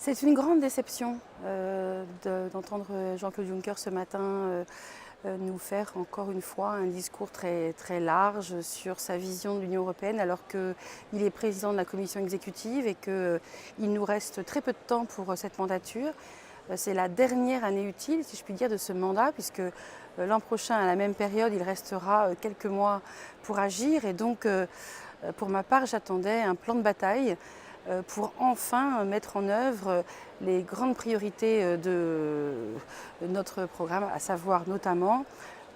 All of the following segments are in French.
C'est une grande déception d'entendre Jean-Claude Juncker ce matin nous faire encore une fois un discours très, très large sur sa vision de l'Union européenne alors qu'il est président de la commission exécutive et qu'il nous reste très peu de temps pour cette mandature. C'est la dernière année utile, si je puis dire, de ce mandat puisque l'an prochain, à la même période, il restera quelques mois pour agir et donc pour ma part, j'attendais un plan de bataille pour enfin mettre en œuvre les grandes priorités de notre programme, à savoir notamment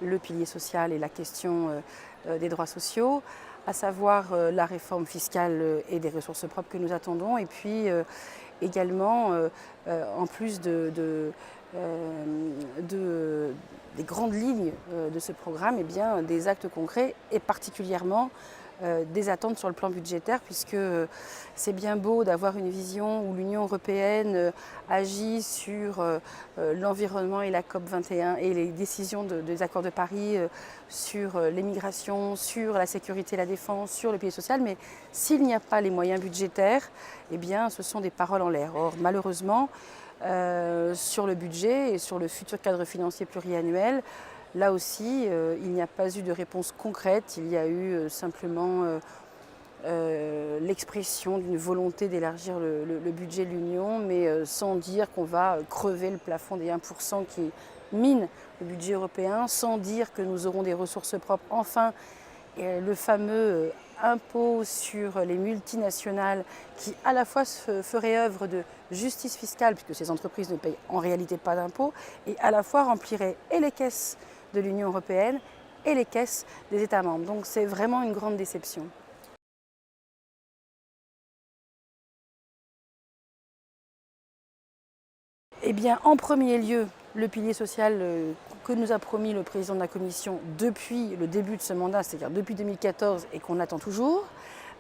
le pilier social et la question des droits sociaux, à savoir la réforme fiscale et des ressources propres que nous attendons, et puis également, en plus des grandes lignes de ce programme, eh bien, des actes concrets et particulièrement des attentes sur le plan budgétaire, puisque c'est bien beau d'avoir une vision où l'Union européenne agit sur l'environnement et la COP21 et les décisions des accords de Paris sur l'immigration, sur la sécurité et la défense, sur le pilier social, mais s'il n'y a pas les moyens budgétaires, eh bien, ce sont des paroles en l'air. Or, malheureusement, sur le budget et sur le futur cadre financier pluriannuel, là aussi, il n'y a pas eu de réponse concrète, il y a eu simplement l'expression d'une volonté d'élargir le budget de l'Union, mais sans dire qu'on va crever le plafond des 1% qui mine le budget européen, sans dire que nous aurons des ressources propres. Enfin, le fameux impôt sur les multinationales qui à la fois ferait œuvre de justice fiscale, puisque ces entreprises ne payent en réalité pas d'impôts, et à la fois remplirait et les caisses de l'Union européenne et les caisses des États membres. Donc c'est vraiment une grande déception. Eh bien, en premier lieu, le pilier social que nous a promis le président de la Commission depuis le début de ce mandat, c'est-à-dire depuis 2014 et qu'on attend toujours.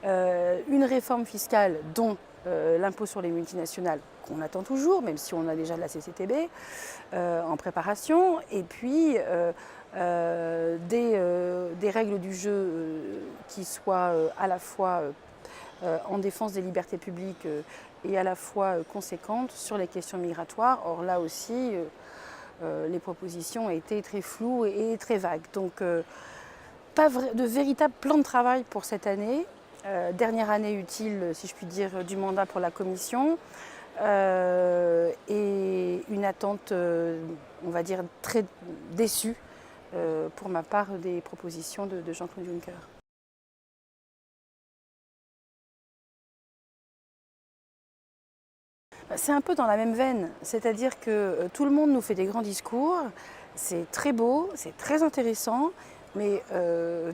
Une réforme fiscale dont l'impôt sur les multinationales qu'on attend toujours, même si on a déjà la CCTB en préparation, et puis des règles du jeu qui soient à la fois en défense des libertés publiques et à la fois conséquentes sur les questions migratoires. Or là aussi, les propositions ont été très floues et très vagues. Donc pas de véritable plan de travail pour cette année. Dernière année utile, si je puis dire, du mandat pour la Commission. Et une attente, on va dire, très déçue pour ma part des propositions de Jean-Claude Juncker. C'est un peu dans la même veine, c'est-à-dire que tout le monde nous fait des grands discours, c'est très beau, c'est très intéressant, mais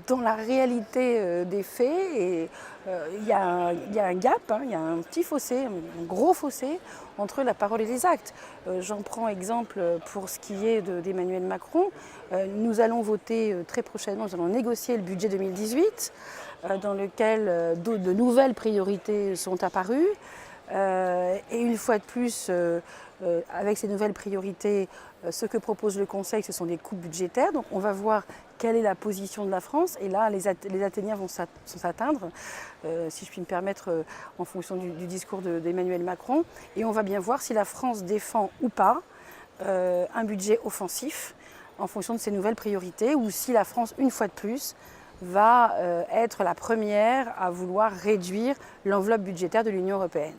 dans la réalité des faits, il y a un gap, hein, il y a un petit fossé, un gros fossé entre la parole et les actes. J'en prends exemple pour ce qui est d'Emmanuel Macron. Nous allons voter très prochainement, nous allons négocier le budget 2018, dans lequel de nouvelles priorités sont apparues. Et une fois de plus, avec ces nouvelles priorités, ce que propose le Conseil, ce sont des coupes budgétaires. Donc on va voir quelle est la position de la France. Et là, les Athéniens vont s'atteindre, si je puis me permettre, en fonction du discours d'Emmanuel Macron. Et on va bien voir si la France défend ou pas un budget offensif en fonction de ces nouvelles priorités, ou si la France, une fois de plus, va être la première à vouloir réduire l'enveloppe budgétaire de l'Union européenne.